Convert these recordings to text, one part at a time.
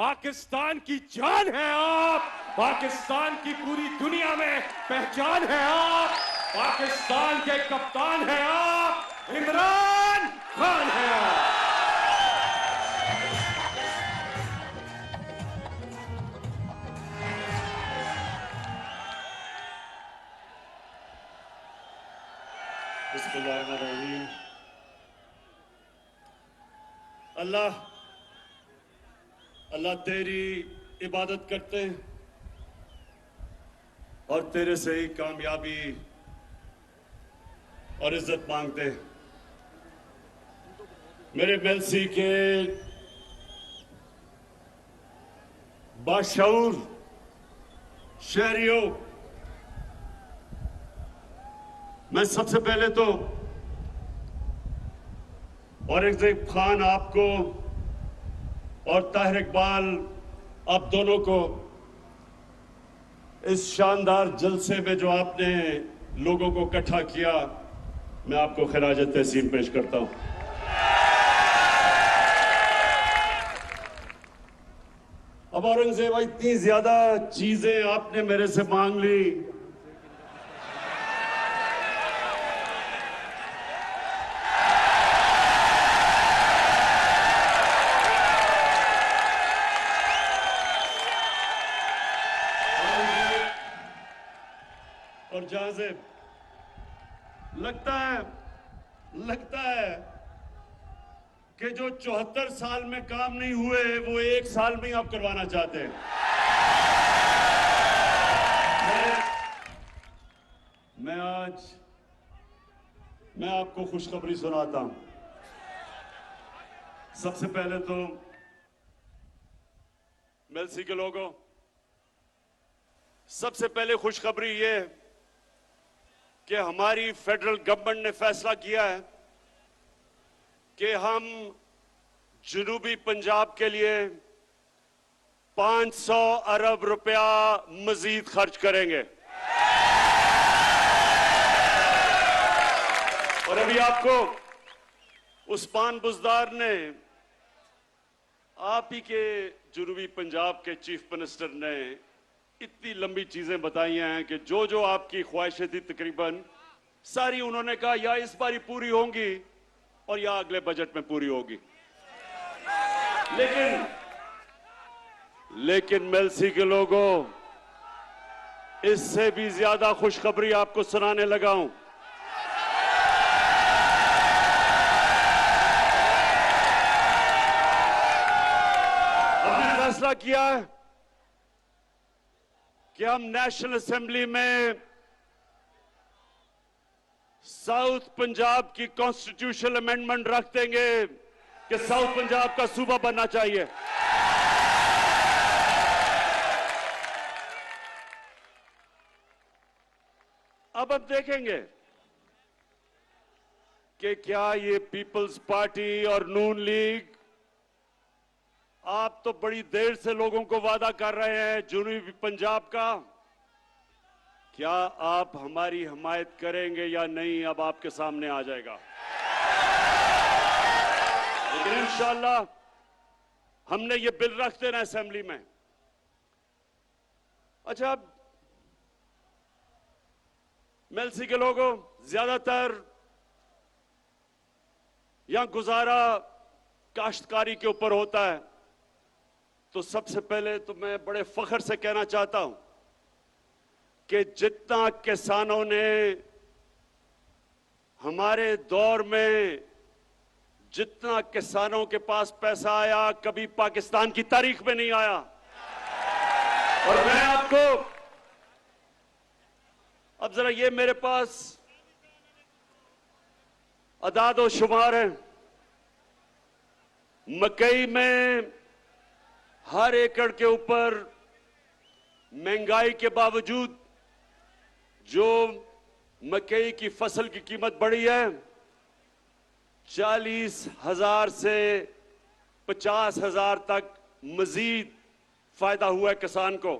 पाकिस्तान की जान है आप, पाकिस्तान की पूरी दुनिया में पहचान है आप, पाकिस्तान के कप्तान है आप, इमरान खान है आप। बिस्मिल्लाहिर्रहमानिर्रहीम। अल्लाह अल्लाह तेरी इबादत करते हैं और तेरे से ही कामयाबी और इज्जत मांगते हैं। मेरे मेलसी के बाशऊर शहरियों, मैं सबसे पहले तो औरंगजेब खान आपको और ताहिर इकबाल आप दोनों को इस शानदार जलसे में जो आपने लोगों को इकट्ठा किया, मैं आपको खिराज तहसीन पेश करता हूं। अब औरंगजेब, इतनी ज्यादा चीजें आपने मेरे से मांग ली, और जहां से लगता है कि जो 74 साल में काम नहीं हुए वो 1 साल में ही आप करवाना चाहते हैं। मैं आपको खुशखबरी सुनाता हूं। सबसे पहले तो मेलसी के लोगों, सबसे पहले खुशखबरी ये कि हमारी फेडरल गवर्नमेंट ने फैसला किया है कि हम जनूबी पंजाब के लिए 500 अरब रुपया मजीद खर्च करेंगे। और अभी आपको उस्मान बुज़दार ने, आप ही के जनूबी पंजाब के चीफ मिनिस्टर ने इतनी लंबी चीजें बताई हैं कि जो जो आपकी ख्वाहिशें थी तकरीबन सारी उन्होंने कहा या इस बारी पूरी होंगी और या अगले बजट में पूरी होगी। लेकिन मेलसी के लोगों, इससे भी ज्यादा खुशखबरी आपको सुनाने लगा हूं। हमने फैसला किया है कि हम नेशनल असेंबली में साउथ पंजाब की कॉन्स्टिट्यूशनल अमेंडमेंट रख देंगे कि साउथ पंजाब का सूबा बनना चाहिए। अब हम देखेंगे कि क्या ये पीपल्स पार्टी और नून लीग, आप तो बड़ी देर से लोगों को वादा कर रहे हैं जनूबी पंजाब का, क्या आप हमारी हिमायत करेंगे या नहीं, अब आपके सामने आ जाएगा। लेकिन इंशाअल्लाह हमने ये बिल रख देना असेंबली में। अच्छा, अब मेलसी के लोगों, ज्यादातर यहां गुजारा काश्तकारी के ऊपर होता है, तो सबसे पहले तो मैं बड़े फख्र से कहना चाहता हूं कि जितना किसानों ने हमारे दौर में, जितना किसानों के पास पैसा आया कभी पाकिस्तान की तारीख में नहीं आया। और मैं आपको अब जरा, ये मेरे पास अदाद व शुमार है। मकई में हर एकड़ के ऊपर महंगाई के बावजूद जो मकई की फसल की कीमत बढ़ी है, 40,000 से 50,000 तक मजीद फायदा हुआ है किसान को।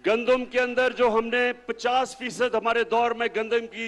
गंदम के अंदर जो हमने 50% हमारे दौर में गंदम की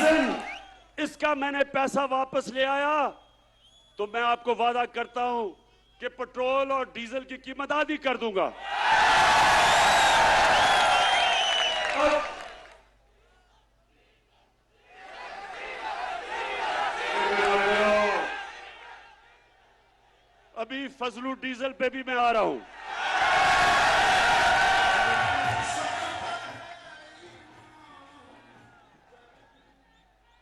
दिन इसका मैंने पैसा वापस ले आया तो मैं आपको वादा करता हूं कि पेट्रोल और डीजल की कीमत आधी कर दूंगा। और अभी फजलू डीजल पे भी मैं आ रहा हूं।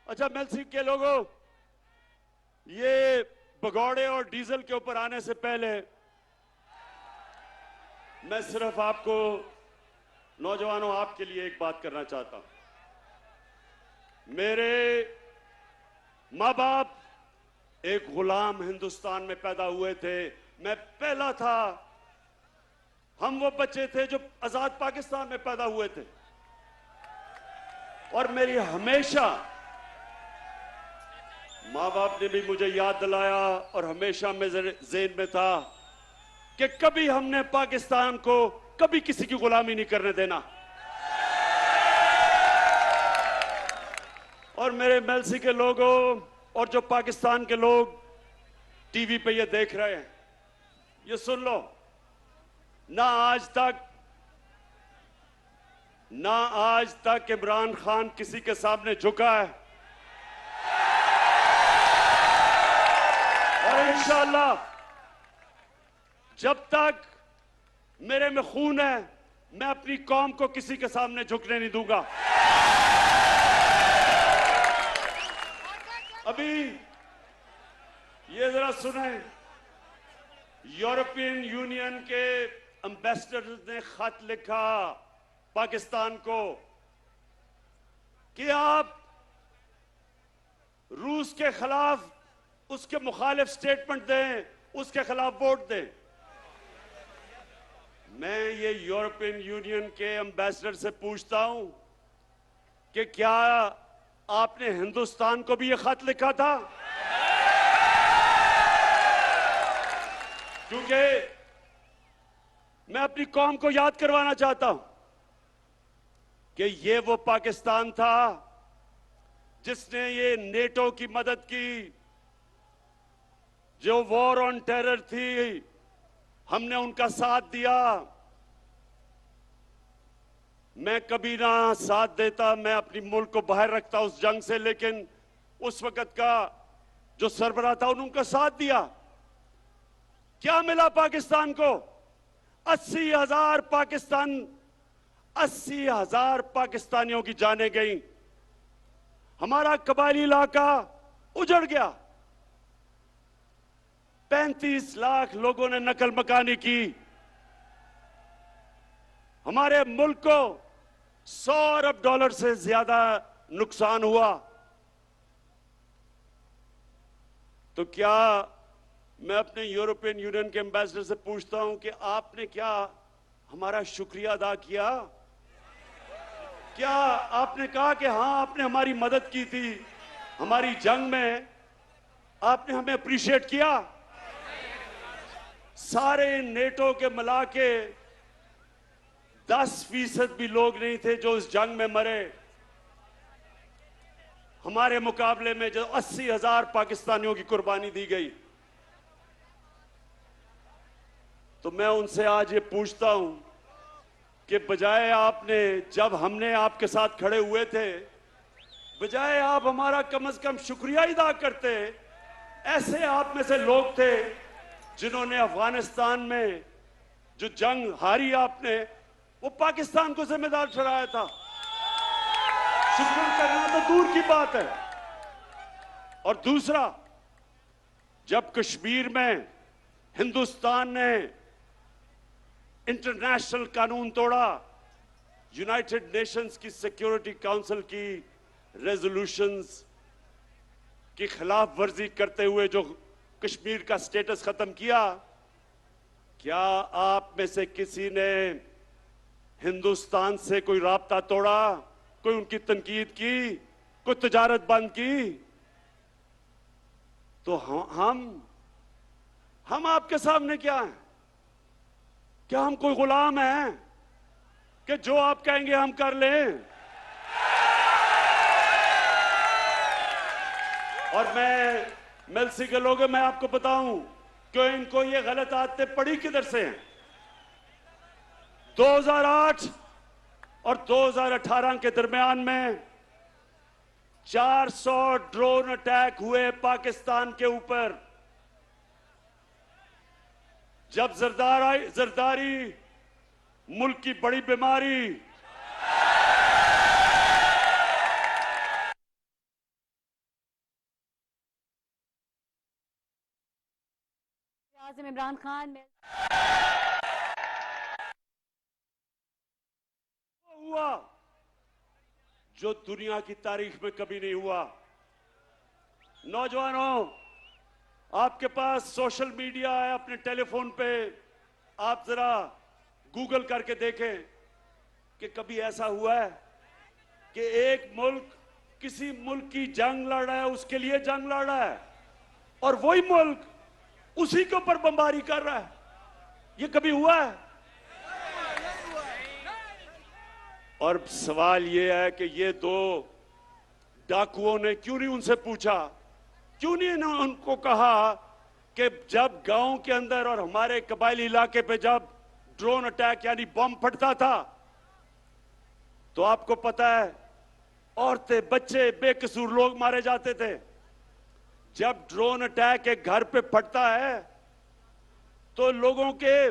अच्छा मेलसी के लोगों, ये भगौड़े और डीजल के ऊपर आने से पहले मैं सिर्फ आपको, नौजवानों, आपके लिए एक बात करना चाहता हूं। मेरे मां बाप एक गुलाम हिंदुस्तान में पैदा हुए थे, मैं पहला था। हम वो बच्चे थे जो आजाद पाकिस्तान में पैदा हुए थे। और मेरी हमेशा मां बाप ने भी मुझे याद दिलाया और हमेशा मेरे ज़हन में था कि कभी हमने पाकिस्तान को कभी किसी की गुलामी नहीं करने देना। और मेरे मेलसी के लोगों और जो पाकिस्तान के लोग टीवी पे ये देख रहे हैं, ये सुन लो, ना आज तक इमरान खान किसी के सामने झुका है और इंशाअल्लाह जब तक मेरे में खून है मैं अपनी कौम को किसी के सामने झुकने नहीं दूंगा। अभी ये जरा सुने, यूरोपियन यूनियन के एम्बेसडर ने खत लिखा पाकिस्तान को कि आप रूस के खिलाफ उसके मुखालिफ स्टेटमेंट दें, उसके खिलाफ वोट दें। मैं ये यूरोपियन यूनियन के एम्बेसडर से पूछता हूं कि क्या आपने हिंदुस्तान को भी ये खत लिखा था? क्योंकि मैं अपनी कौम को याद करवाना चाहता हूं कि ये वो पाकिस्तान था जिसने ये नेटो की मदद की, जो वॉर ऑन टेरर थी हमने उनका साथ दिया। मैं कभी ना साथ देता, मैं अपनी मुल्क को बाहर रखता उस जंग से, लेकिन उस वक्त का जो सरबराह था उन्होंने उनका साथ दिया। क्या मिला पाकिस्तान को? 80,000 पाकिस्तानियों की जानें गई, हमारा कबायली इलाका उजड़ गया, 35 लाख लोगों ने नकल मकानी की, हमारे मुल्क को 100 अरब डॉलर से ज्यादा नुकसान हुआ। तो क्या मैं अपने यूरोपियन यूनियन के एम्बेसडर से पूछता हूं कि आपने क्या हमारा शुक्रिया अदा किया? क्या आपने कहा कि हां आपने हमारी मदद की थी, हमारी जंग में आपने हमें अप्रिशिएट किया? सारे नेटो के मिला के 10% भी लोग नहीं थे जो इस जंग में मरे। हमारे मुकाबले में जो 80,000 पाकिस्तानियों की कुर्बानी दी गई। तो मैं उनसे आज ये पूछता हूं कि बजाय आपने, जब हमने आपके साथ खड़े हुए थे, बजाय आप हमारा कम से कम शुक्रिया अदा करते, ऐसे आप में से लोग थे जिन्होंने अफगानिस्तान में जो जंग हारी आपने, वो पाकिस्तान को जिम्मेदार ठहराया था। शुक्र करना तो दूर की बात है। और दूसरा, जब कश्मीर में हिंदुस्तान ने इंटरनेशनल कानून तोड़ा, यूनाइटेड नेशंस की सिक्योरिटी काउंसिल की रेजोल्यूशंस की खिलाफ वर्जी करते हुए जो कश्मीर का स्टेटस खत्म किया, क्या आप में से किसी ने हिंदुस्तान से कोई राब्ता तोड़ा, कोई उनकी तनकीद की, कोई तजारत बंद की? तो हम आपके सामने क्या हैं? क्या हम कोई गुलाम हैं कि जो आप कहेंगे हम कर लें? और मैं एलसी के लोगों, मैं आपको बताऊं कि इनको ये गलत आदतें पड़ी किधर से हैं। 2008 और 2018 के दरमियान में 400 ड्रोन अटैक हुए पाकिस्तान के ऊपर। जब जरदारी मुल्क की बड़ी बीमारी, आज़म इमरान खान में हुआ जो दुनिया की तारीख में कभी नहीं हुआ। नौजवानों, आपके पास सोशल मीडिया है, अपने टेलीफोन पे आप जरा गूगल करके देखें कि कभी ऐसा हुआ है कि एक मुल्क किसी मुल्क की जंग लड़ रहा है, उसके लिए जंग लड़ रहा है, और वही मुल्क उसी के ऊपर बमबारी कर रहा है। ये कभी हुआ है? और सवाल ये है कि ये दो डाकुओं ने क्यों नहीं उनसे पूछा, क्यों नहीं उनको कहा कि जब गांव के अंदर और हमारे कबायली इलाके पे जब ड्रोन अटैक यानी बम फटता था तो आपको पता है औरतें, बच्चे, बेकसूर लोग मारे जाते थे। जब ड्रोन अटैक एक घर पे फटता है तो लोगों के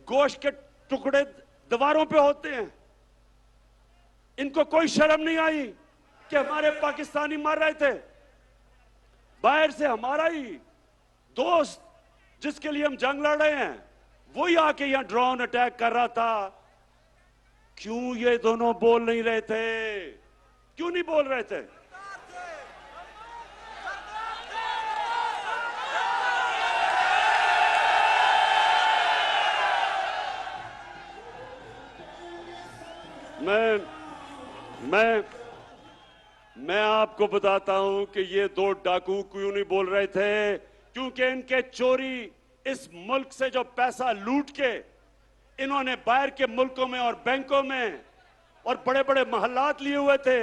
गोश्त के टुकड़े दीवारों पे होते हैं। इनको कोई शर्म नहीं आई कि हमारे पाकिस्तानी मर रहे थे। बाहर से हमारा ही दोस्त जिसके लिए हम जंग लड़ रहे हैं वही आके यहां ड्रोन अटैक कर रहा था। क्यों ये दोनों बोल नहीं रहे थे? क्यों नहीं बोल रहे थे? मैं आपको बताता हूं कि ये दो डाकू क्यों नहीं बोल रहे थे, क्योंकि इनके चोरी इस मुल्क से जो पैसा लूट के इन्होंने बाहर के मुल्कों में और बैंकों में और बड़े बड़े महल्लात लिए हुए थे,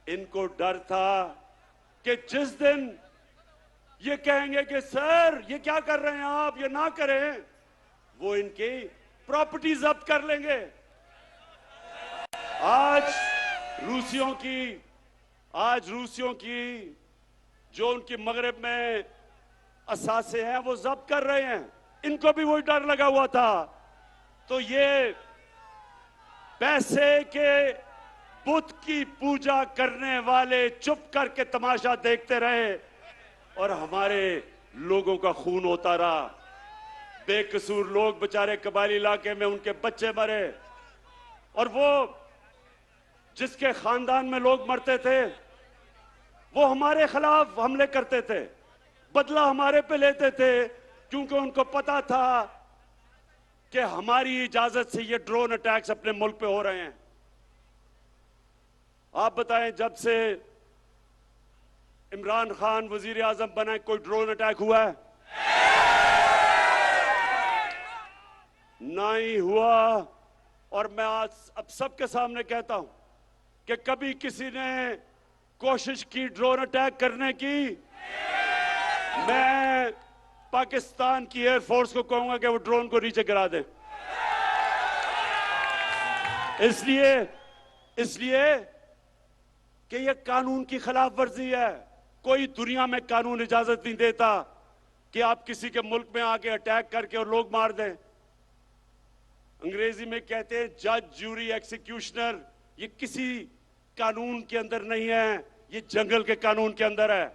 इनको डर था कि जिस दिन ये कहेंगे कि सर ये क्या कर रहे हैं आप, ये ना करें, वो इनकी प्रॉपर्टी जब्त कर लेंगे। आज रूसियों की जो उनकी मगरब में असासे हैं वो जब्त कर रहे हैं। इनको भी वही डर लगा हुआ था। तो ये पैसे के बुत की पूजा करने वाले चुप करके तमाशा देखते रहे और हमारे लोगों का खून होता रहा। बेकसूर लोग बेचारे कबायली इलाके में उनके बच्चे मरे, और वो जिसके खानदान में लोग मरते थे वो हमारे खिलाफ हमले करते थे, बदला हमारे पे लेते थे, क्योंकि उनको पता था कि हमारी इजाजत से ये ड्रोन अटैक्स अपने मुल्क पे हो रहे हैं। आप बताएं, जब से इमरान खान वजीर आजम बना कोई ड्रोन अटैक हुआ है? ना ही हुआ। और मैं आज अब सबके सामने कहता हूं कि कभी किसी ने कोशिश की ड्रोन अटैक करने की, मैं पाकिस्तान की एयरफोर्स को कहूंगा कि वो ड्रोन को नीचे गिरा दे। इसलिए कि ये कानून की खिलाफ वर्जी है। कोई दुनिया में कानून इजाजत नहीं देता कि आप किसी के मुल्क में आके अटैक करके और लोग मार दें। अंग्रेजी में कहते हैं जज, ज्यूरी, एक्सिक्यूशनर। ये किसी कानून के अंदर नहीं है, ये जंगल के कानून के अंदर है।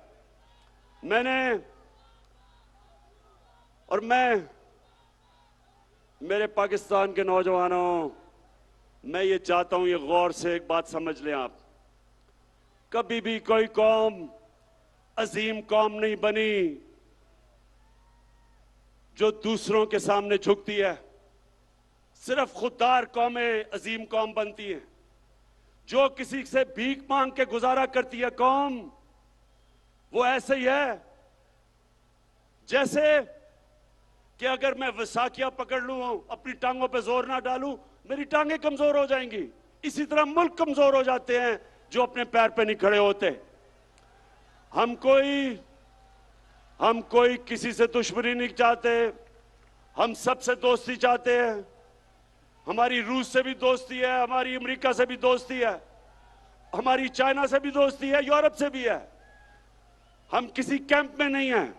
मेरे पाकिस्तान के नौजवानों, मैं ये चाहता हूं, ये गौर से एक बात समझ लें आप। कभी भी कोई कौम अजीम कौम नहीं बनी जो दूसरों के सामने झुकती है। सिर्फ खुददार कौमें अजीम कौम बनती हैं। जो किसी से भीख मांग के गुजारा करती है कौम, वो ऐसे ही है जैसे कि अगर मैं वसाखिया पकड़ लूं, अपनी टांगों पे जोर ना डालूं, मेरी टांगें कमजोर हो जाएंगी। इसी तरह मुल्क कमजोर हो जाते हैं जो अपने पैर पे नहीं खड़े होते। हम कोई किसी से दुश्मनी नहीं चाहते, हम सबसे दोस्ती चाहते हैं। हमारी रूस से भी दोस्ती है, हमारी अमेरिका से भी दोस्ती है, हमारी चाइना से भी दोस्ती है, यूरोप से भी है। हम किसी कैंप में नहीं हैं,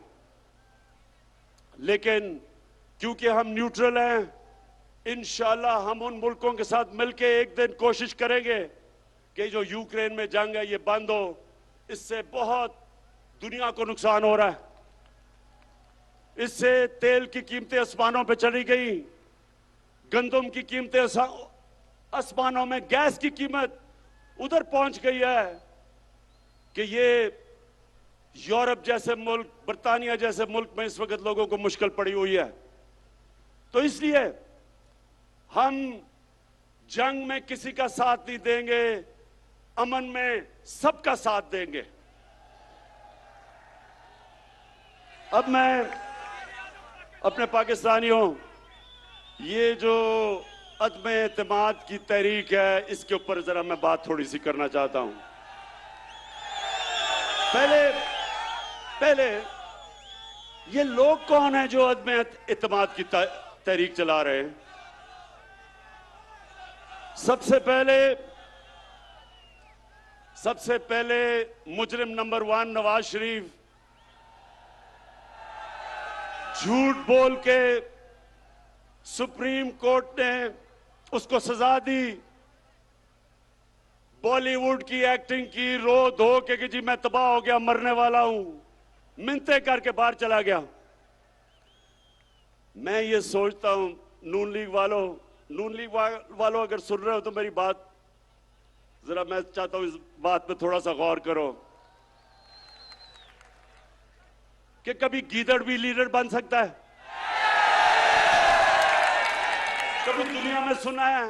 लेकिन क्योंकि हम न्यूट्रल हैं, इंशाल्लाह हम उन मुल्कों के साथ मिलकर एक दिन कोशिश करेंगे कि जो यूक्रेन में जंग है ये बंद हो। इससे बहुत दुनिया को नुकसान हो रहा है। इससे तेल की कीमतें आसमानों पे चली गई, गंदम की कीमतें आसमानों में, गैस की कीमत उधर पहुंच गई है कि ये यूरोप जैसे मुल्क, बर्तानिया जैसे मुल्क में इस वक्त लोगों को मुश्किल पड़ी हुई है। तो इसलिए हम जंग में किसी का साथ नहीं देंगे, अमन में सबका साथ देंगे। अब मैं अपने पाकिस्तानियों, ये जो अदम एतमाद की तहरीक है, इसके ऊपर जरा मैं बात थोड़ी सी करना चाहता हूं। पहले ये लोग कौन है जो अदम एतमाद की तहरीक चला रहे हैं? सबसे पहले मुजरिम नंबर 1 नवाज शरीफ झूठ बोल के सुप्रीम कोर्ट ने उसको सजा दी, बॉलीवुड की एक्टिंग की, रो धो के कि जी मैं तबाह हो गया, मरने वाला हूं, मिन्नतें करके बाहर चला गया। मैं ये सोचता हूं, नून लीग वालों अगर सुन रहे हो तो मेरी बात जरा, मैं चाहता हूं इस बात पे थोड़ा सा गौर करो कि कभी गीदड़ भी लीडर बन सकता है? कभी दुनिया में सुना है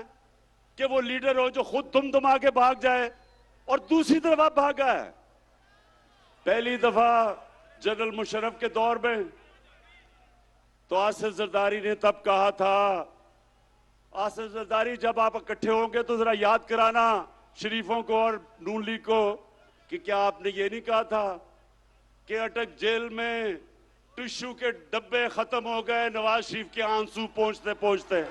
कि वो लीडर हो जो खुद तुम आके भाग जाए और दूसरी तरफ आप भागा है? पहली दफा जनरल मुशर्रफ के दौर में तो आसिफ जरदारी ने तब कहा था, आसिफ जरदारी जब आप इकट्ठे होंगे तो जरा याद कराना शरीफों को और नून लीग को कि क्या आपने ये नहीं कहा था कि अटक जेल में टिश्यू के डब्बे खत्म हो गए नवाज शरीफ के आंसू पहुंचते पहुंचते,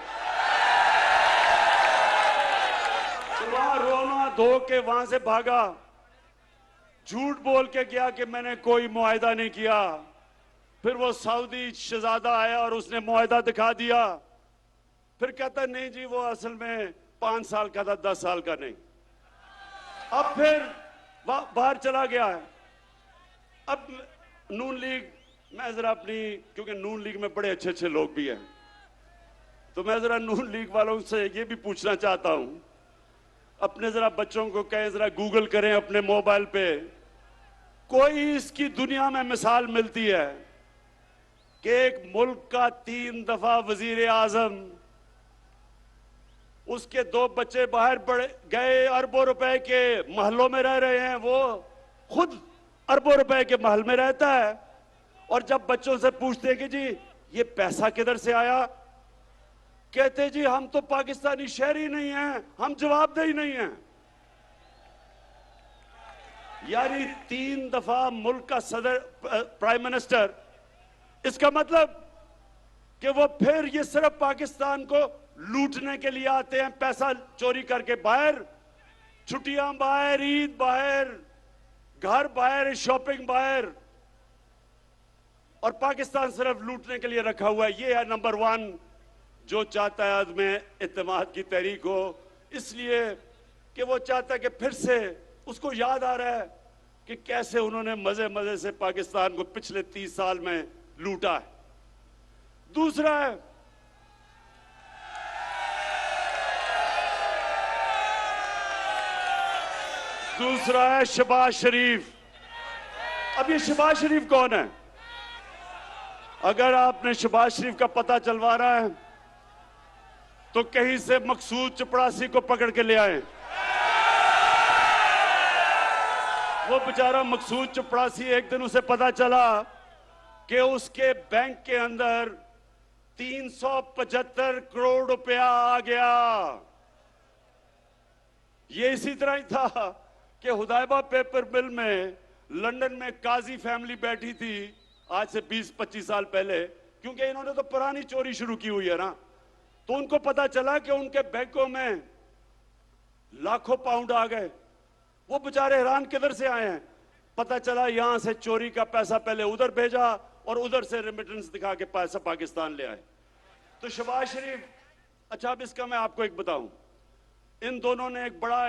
तो वहां रोना धो के वहां से भागा, झूठ बोल के गया कि मैंने कोई मुआहिदा नहीं किया। फिर वो सऊदी शहजादा आया और उसने मुआहिदा दिखा दिया, फिर कहता नहीं जी वो असल में 5 साल का था, 10 साल का नहीं। अब फिर बाहर चला गया है। अब नून लीग, मैं जरा अपनी, क्योंकि नून लीग में बड़े अच्छे अच्छे लोग भी हैं, तो मैं जरा नून लीग वालों से ये भी पूछना चाहता हूं, अपने जरा बच्चों को कहें जरा गूगल करें अपने मोबाइल पे, कोई इसकी दुनिया में मिसाल मिलती है कि एक मुल्क का 3 दफा वजीर आजम, उसके 2 बच्चे बाहर गए, अरबों रुपए के महलों में रह रहे हैं, वो खुद अरबों रुपए के महल में रहता है, और जब बच्चों से पूछते हैं कि जी ये पैसा किधर से आया, कहते जी हम तो पाकिस्तानी शहरी नहीं हैं, हम जवाबदेही नहीं हैं। यानी 3 दफा मुल्क का सदर, प्राइम मिनिस्टर, इसका मतलब कि वो फिर ये सिर्फ पाकिस्तान को लूटने के लिए आते हैं, पैसा चोरी करके बाहर, छुट्टियां बाहर, ईद बाहर, घर बाहर, शॉपिंग बाहर, और पाकिस्तान सिर्फ लूटने के लिए रखा हुआ है। ये है नंबर 1 जो चाहता है अदम इत्तेमाद की तहरीक हो, इसलिए कि वो चाहता है कि फिर से उसको याद आ रहा है कि कैसे उन्होंने मजे मजे से पाकिस्तान को पिछले 30 साल में लूटा है। दूसरा है शहबाज शरीफ। अब ये शहबाज शरीफ कौन है? अगर आपने शहबाज शरीफ का पता चलवाना है तो कहीं से मकसूद चपड़ासी को पकड़ के ले आए। वो बेचारा मकसूद चपड़ासी, एक दिन उसे पता चला कि उसके बैंक के अंदर 375 करोड़ रुपया आ गया। ये इसी तरह ही था कि हुदैबा पेपर मिल में लंदन में काजी फैमिली बैठी थी आज से 20-25 साल पहले, क्योंकि इन्होंने तो पुरानी चोरी शुरू की हुई है ना, तो उनको पता चला कि उनके बैंकों में लाखों पाउंड आ गए। वो बेचारे हैरान, किधर से आए हैं? पता चला यहां से चोरी का पैसा पहले उधर भेजा और उधर से रेमिटेंस दिखा के पैसा पाकिस्तान ले आए। तो शहबाज शरीफ, अच्छा अब इसका मैं आपको एक बताऊं, इन दोनों ने एक बड़ा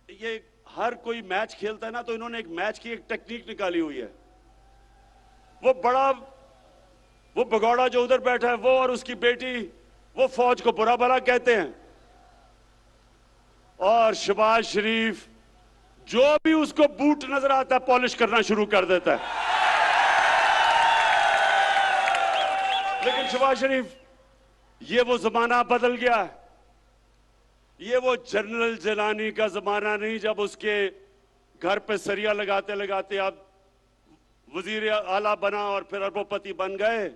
ये हर कोई मैच खेलता है ना, तो इन्होंने एक मैच की एक टेक्निक निकाली हुई है। वो भगौड़ा जो उधर बैठा है, वो और उसकी बेटी, वो फौज को बुरा भला कहते हैं, और शहबाज शरीफ जो भी उसको बूट नजर आता है पॉलिश करना शुरू कर देता है। लेकिन शहबाज शरीफ, ये वो जमाना बदल गया है। ये वो जनरल जिलानी का जमाना नहीं, जब उसके घर पे सरिया लगाते लगाते आप वजीर आला बना और फिर अरबोपति बन गए।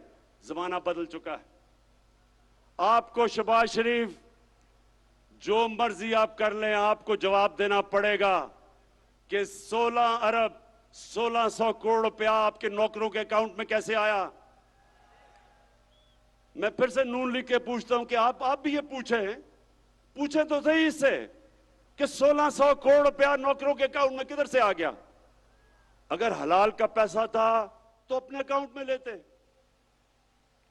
जमाना बदल चुका है। आपको शहबाज शरीफ जो मर्जी आप कर लें, आपको जवाब देना पड़ेगा कि 16 अरब 1600 करोड़ रुपया आपके नौकरों के अकाउंट में कैसे आया। मैं फिर से नून लिख के पूछता हूं कि आप भी ये पूछे तो सही इससे कि 1600 करोड़ रुपया नौकरों के अकाउंट में किधर से आ गया। अगर हलाल का पैसा था तो अपने अकाउंट में लेते,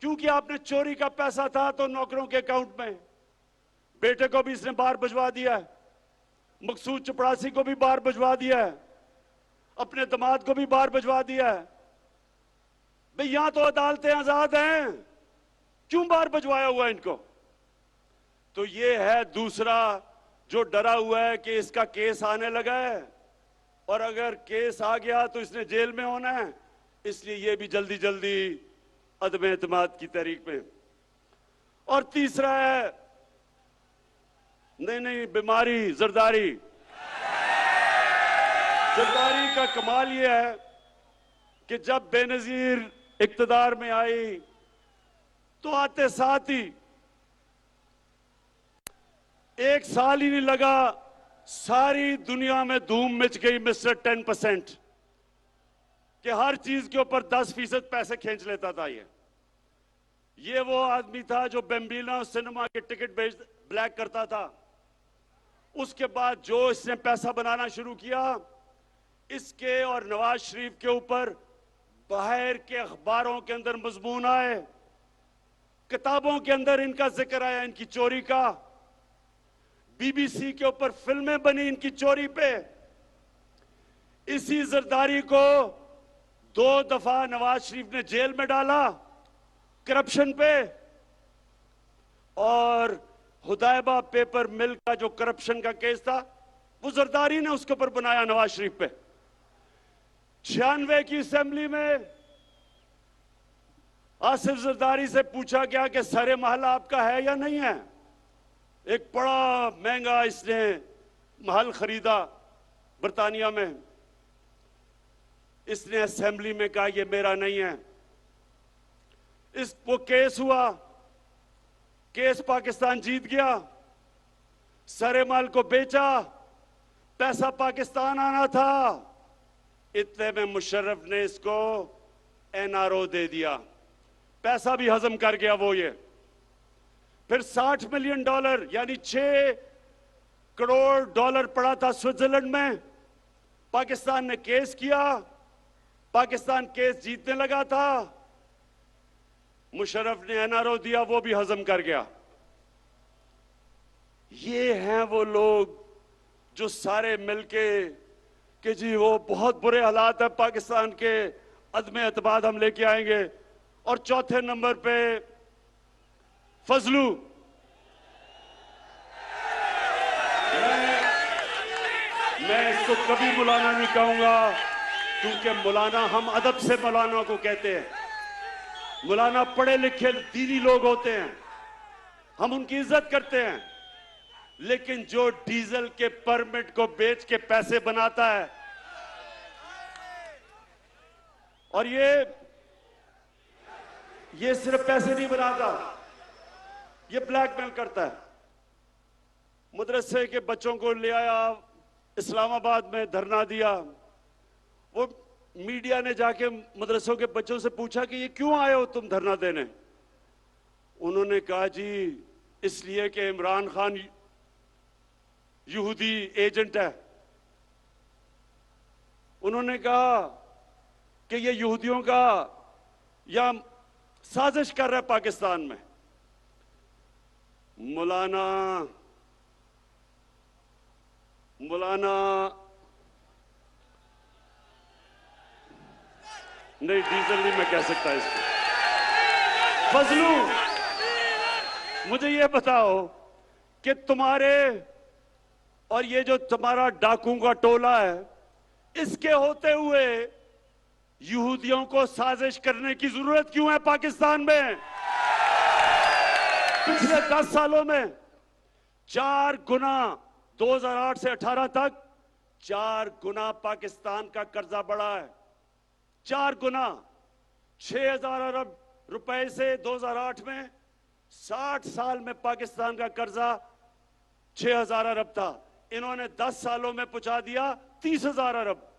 क्योंकि आपने चोरी का पैसा था तो नौकरों के अकाउंट में। बेटे को भी इसने बाहर भिजवा दिया है, मकसूद चपड़ासी को भी बाहर भिजवा दिया है, अपने दामाद को भी बाहर भिजवा दिया है। भाई यहां तो अदालतें आजाद हैं, क्यों बाहर भिजवाया हुआ इनको? तो ये है दूसरा जो डरा हुआ है कि इसका केस आने लगा है और अगर केस आ गया तो इसने जेल में होना है, इसलिए ये भी जल्दी जल्दी अदम एतमाद की तहरीक में। और तीसरा है नहीं बीमारी, जरदारी। जरदारी का कमाल यह है कि जब बेनजीर इक्तदार में आई तो आते साथ ही एक साल ही नहीं लगा, सारी दुनिया में धूम मच गई मिस्टर 10% कि हर चीज के ऊपर 10% पैसे खींच लेता था। ये वो आदमी था जो बेम्बीना सिनेमा के टिकट ब्लैक करता था। उसके बाद जो इसने पैसा बनाना शुरू किया, इसके और नवाज शरीफ के ऊपर बाहर के अखबारों के अंदर मजमून आए, किताबों के अंदर इनका जिक्र आया, इनकी चोरी का। बीबीसी के ऊपर फिल्में बनी इनकी चोरी पे। इसी जरदारी को 2 दफा नवाज शरीफ ने जेल में डाला करप्शन पे, और हुदैबा पेपर मिल का जो करप्शन का केस था वो जरदारी ने उसके ऊपर बनाया नवाज शरीफ पे। 96 की असेंबली में आसिफ जरदारी से पूछा गया कि सारे महल आपका है या नहीं है। एक बड़ा महंगा इसने महल खरीदा बर्तानिया में। इसने असेंबली में कहा ये मेरा नहीं है। वो केस हुआ, केस पाकिस्तान जीत गया, सारे माल को बेचा, पैसा पाकिस्तान आना था। इतने में मुशर्रफ ने इसको एनआरओ दे दिया, पैसा भी हजम कर गया वो। ये फिर $60 मिलियन यानी $6 करोड़ पड़ा था स्विट्जरलैंड में। पाकिस्तान ने केस किया, पाकिस्तान केस जीतने लगा था, मुशर्रफ ने एनआरओ दिया, वो भी हजम कर गया। ये हैं वो लोग जो सारे मिलके कि जी वो बहुत बुरे हालात है पाकिस्तान के, अदम एतमाद हम लेके आएंगे। और चौथे नंबर पे फजलू। मैं इसको कभी मौलाना नहीं कहूंगा, क्योंकि मौलाना, हम अदब से मौलाना को कहते हैं। मौलाना पढ़े लिखे दीनी लोग होते हैं, हम उनकी इज्जत करते हैं। लेकिन जो डीजल के परमिट को बेच के पैसे बनाता है, और ये सिर्फ पैसे नहीं बनाता, ये ब्लैकमेल करता है। मदरसे के बच्चों को ले आया, इस्लामाबाद में धरना दिया, वो मीडिया ने जाके मदरसों के बच्चों से पूछा कि ये क्यों आए हो तुम धरना देने? उन्होंने कहा जी इसलिए कि इमरान खान यहूदी एजेंट है। उन्होंने कहा कि ये यहूदियों का या साजिश कर रहा है पाकिस्तान में। मौलाना नहीं, डीजल नहीं मैं कह सकता इसको। फजलू, मुझे ये बताओ कि तुम्हारे और ये जो तुम्हारा डाकुओं का टोला है, इसके होते हुए यहूदियों को साजिश करने की जरूरत क्यों है पाकिस्तान में? पिछले 10 सालों में 4 गुना, 2008 से 18 तक 4 गुना पाकिस्तान का कर्जा बढ़ा है। 4 गुना। 6,000 अरब रुपए से 2008 में 60 साल में पाकिस्तान का कर्जा 6,000 अरब था। इन्होंने 10 सालों में पहुंचा दिया 30,000 अरब।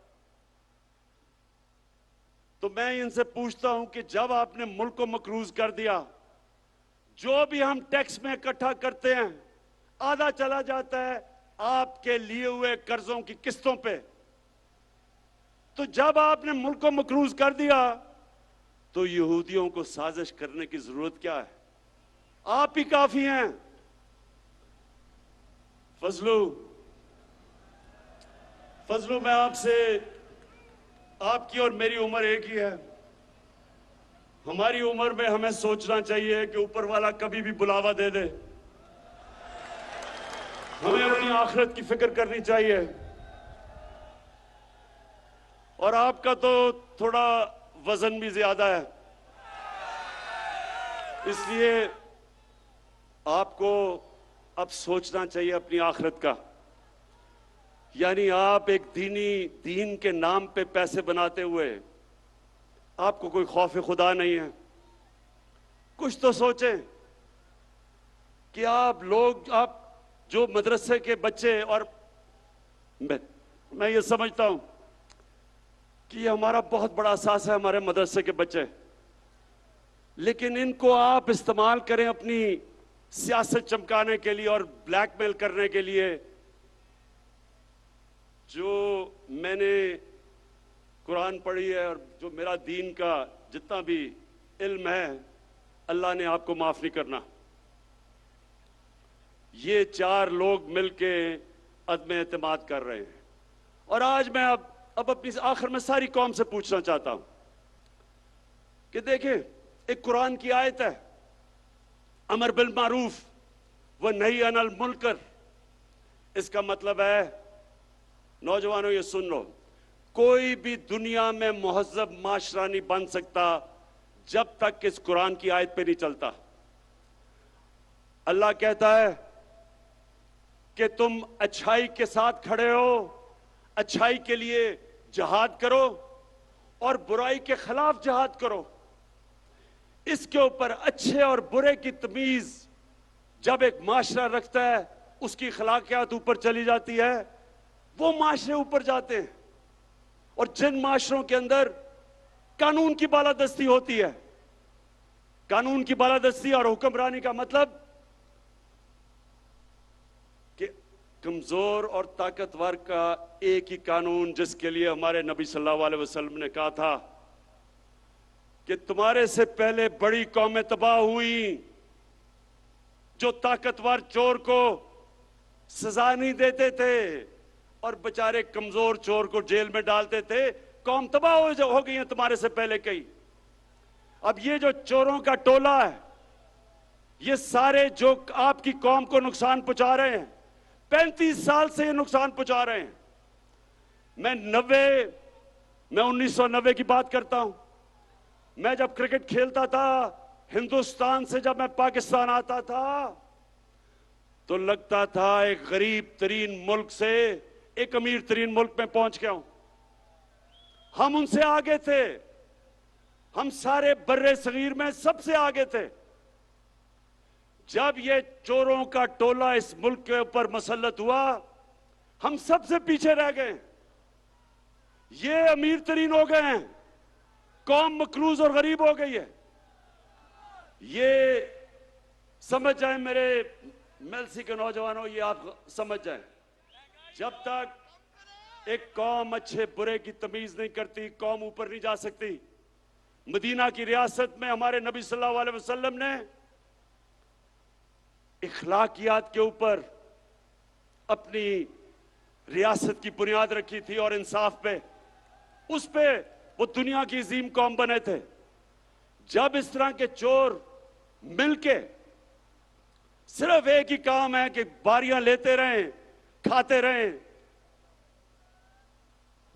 तो मैं इनसे पूछता हूं कि जब आपने मुल्क को मकरूज कर दिया, जो भी हम टैक्स में इकट्ठा करते हैं आधा चला जाता है आपके लिए हुए कर्जों की किस्तों पे। तो जब आपने मुल्क को मकरूज कर दिया तो यहूदियों को साजिश करने की जरूरत क्या है? आप ही काफी हैं। फजलू, मैं आपसे, आपकी और मेरी उम्र एक ही है। हमारी उम्र में हमें सोचना चाहिए कि ऊपर वाला कभी भी बुलावा दे दे। हमें अपनी आखिरत की फिक्र करनी चाहिए। और आपका तो थोड़ा वजन भी ज्यादा है, इसलिए आपको अब सोचना चाहिए अपनी आखिरत का। यानी आप एक दीन के नाम पे पैसे बनाते हुए आपको कोई खौफ खुदा नहीं है। कुछ तो सोचें कि आप जो मदरसे के बच्चे, और मैं ये समझता हूं कि ये हमारा बहुत बड़ा असास है, हमारे मदरसे के बच्चे, लेकिन इनको आप इस्तेमाल करें अपनी सियासत चमकाने के लिए और ब्लैकमेल करने के लिए। जो मैंने कुरान पढ़ी है और जो मेरा दीन का जितना भी इल्म है, अल्लाह ने आपको माफ नहीं करना। ये 4 लोग मिलके अदम एतमाद कर रहे हैं। और आज मैं अब अपनी आखिर में सारी कौम से पूछना चाहता हूं कि देखें, एक कुरान की आयत है, अमर बिल मारूफ व नही अनिल मुनकर। इसका मतलब है, नौजवानों ये सुन लो, कोई भी दुनिया में मुहज्जब माशरा नहीं बन सकता जब तक इस कुरान की आयत पे नहीं चलता। अल्लाह कहता है कि तुम अच्छाई के साथ खड़े हो, अच्छाई के लिए जिहाद करो और बुराई के खिलाफ जिहाद करो। इसके ऊपर अच्छे और बुरे की तमीज जब एक माशरा रखता है, उसकी अखलाकियात ऊपर चली जाती है, वो माशरे ऊपर जाते हैं। और जिन माशरों के अंदर कानून की बालादस्ती होती है, कानून की बालादस्ती और हुक्मरानी का मतलब कि कमजोर और ताकतवर का एक ही कानून, जिसके लिए हमारे नबी सल्लल्लाहु अलैहि वसल्लम ने कहा था कि तुम्हारे से पहले बड़ी कौमें तबाह हुई जो ताकतवर चोर को सजा नहीं देते थे और बेचारे कमजोर चोर को जेल में डालते थे। कौम तबाह हो गई है तुम्हारे से पहले कई। अब ये जो चोरों का टोला है, ये सारे जो आपकी कौम को नुकसान पहुंचा रहे हैं, 35 साल से ये नुकसान पहुंचा रहे हैं। मैं 1990 की बात करता हूं। मैं जब क्रिकेट खेलता था, हिंदुस्तान से जब मैं पाकिस्तान आता था, तो लगता था एक गरीब तरीन मुल्क से एक अमीर तरीन मुल्क में पहुंच गया हूं। हम उनसे आगे थे, हम सारे बर्रे सगीर में सबसे आगे थे। जब ये चोरों का टोला इस मुल्क के ऊपर मसल्लत हुआ, हम सबसे पीछे रह गए। ये अमीर तरीन हो गए हैं, कौम मकलूज और गरीब हो गई है। ये समझ जाए मेरे मेलसी के नौजवानों, ये आप समझ जाएं, जब तक एक कौम अच्छे बुरे की तमीज नहीं करती, कौम ऊपर नहीं जा सकती। मदीना की रियासत में हमारे नबी सल्लल्लाहु अलैहि वसल्लम ने इखलाकियात के ऊपर अपनी रियासत की बुनियाद रखी थी और इंसाफ पे, उस पे वो दुनिया की अजीम कौम बने थे। जब इस तरह के चोर मिलके सिर्फ एक ही काम है कि बारियां लेते रहें, खाते रहें,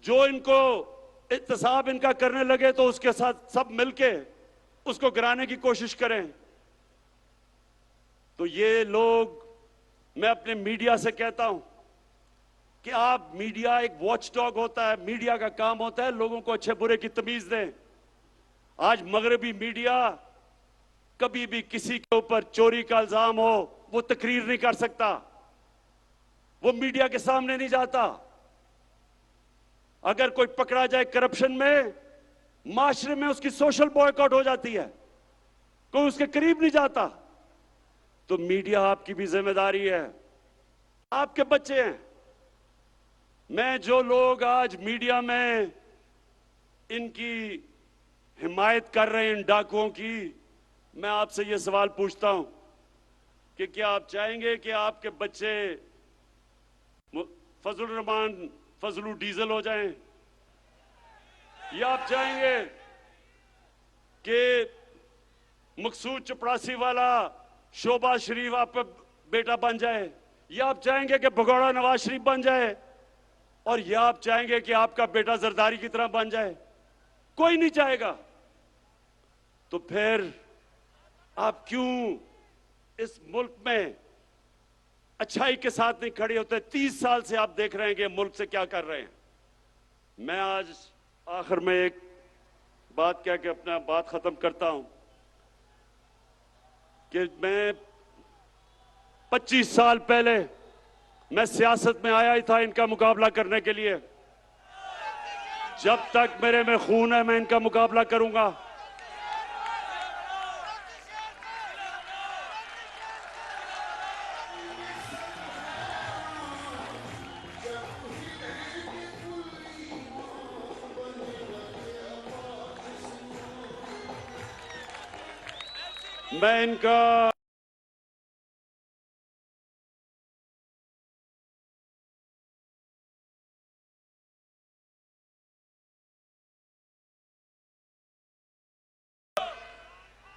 जो इनको इत्तेसाब इनका करने लगे तो उसके साथ सब मिलके उसको गिराने की कोशिश करें, तो ये लोग, मैं अपने मीडिया से कहता हूं कि आप, मीडिया एक वॉच डॉग होता है, मीडिया का काम होता है लोगों को अच्छे बुरे की तमीज दें। आज मगरबी मीडिया कभी भी किसी के ऊपर चोरी का इल्जाम हो वो तकरीर नहीं कर सकता, वो मीडिया के सामने नहीं जाता। अगर कोई पकड़ा जाए करप्शन में, माशरे में उसकी सोशल बॉयकॉट हो जाती है, कोई उसके करीब नहीं जाता। तो मीडिया आपकी भी जिम्मेदारी है, आपके बच्चे हैं। मैं, जो लोग आज मीडिया में इनकी हिमायत कर रहे हैं इन डाकुओं की, मैं आपसे ये सवाल पूछता हूं कि क्या आप चाहेंगे कि आपके बच्चे फजलुर रहमान फजलू डीजल हो जाएं, या आप चाहेंगे कि मकसूद चपरासी वाला शोबाज शरीफ आपका बेटा बन जाए, या आप चाहेंगे कि भगोड़ा नवाज शरीफ बन जाए, और या आप चाहेंगे कि आपका बेटा जरदारी की तरह बन जाए? कोई नहीं चाहेगा। तो फिर आप क्यों इस मुल्क में अच्छाई के साथ नहीं खड़े होते? 30 साल से आप देख रहे हैं कि मुल्क से क्या कर रहे हैं। मैं आज आखिर में एक बात कह के अपना बात खत्म करता हूं कि मैं 25 साल पहले मैं सियासत में आया ही था इनका मुकाबला करने के लिए। जब तक मेरे में खून है मैं इनका मुकाबला करूंगा। मैं इनका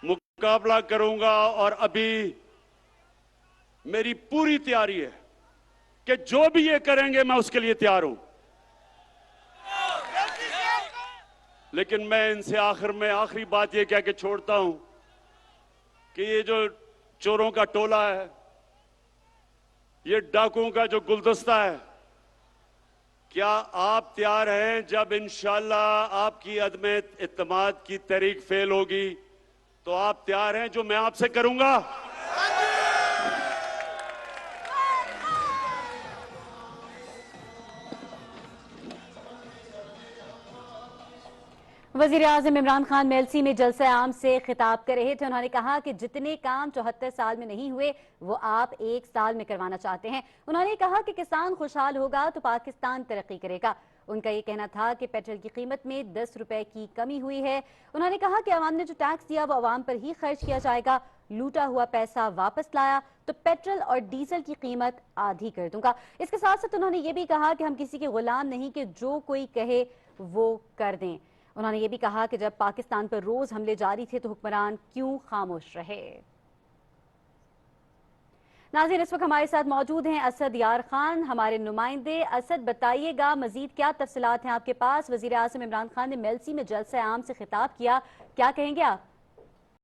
मुकाबला करूंगा, और अभी मेरी पूरी तैयारी है कि जो भी ये करेंगे मैं उसके लिए तैयार हूं। लेकिन मैं इनसे आखिर में आखिरी बात ये कह के छोड़ता हूं कि ये जो चोरों का टोला है, ये डाकुओं का जो गुलदस्ता है, क्या आप तैयार हैं जब इंशाअल्लाह आपकी अदम इत्तेमाद की तहरीक फेल होगी तो आप तैयार हैं जो मैं आपसे करूंगा? वजीर आजम इमरान खान मेलसी में जलसा आम से खिताब कर रहे थे। उन्होंने कहा कि जितने काम 74 साल में नहीं हुए वो आप 1 साल में करवाना चाहते हैं। उन्होंने कहा कि किसान खुशहाल होगा तो पाकिस्तान तरक्की करेगा। उनका ये कहना था कि पेट्रोल की कीमत में 10 रुपए की कमी हुई है। उन्होंने कहा कि अवाम ने जो टैक्स दिया वो अवाम पर ही खर्च किया जाएगा। लूटा हुआ पैसा वापस लाया तो पेट्रोल और डीजल की कीमत आधी कर दूंगा। इसके साथ साथ उन्होंने ये भी कहा कि हम किसी के गुलाम नहीं कि जो कोई कहे वो कर दें। उन्होंने ये भी कहा कि जब पाकिस्तान पर रोज हमले जारी थे तो हुक्मरान क्यों खामोश रहे। नाज़रीन, इस वक्त हमारे साथ मौजूद हैं असद यार खान, हमारे नुमाइंदे। असद, बताइएगा मजीद क्या तफसीलात हैं आपके पास? वजीर आज़म इमरान खान ने मेलसी में जलसा आम से खिताब किया, क्या कहेंगे आप?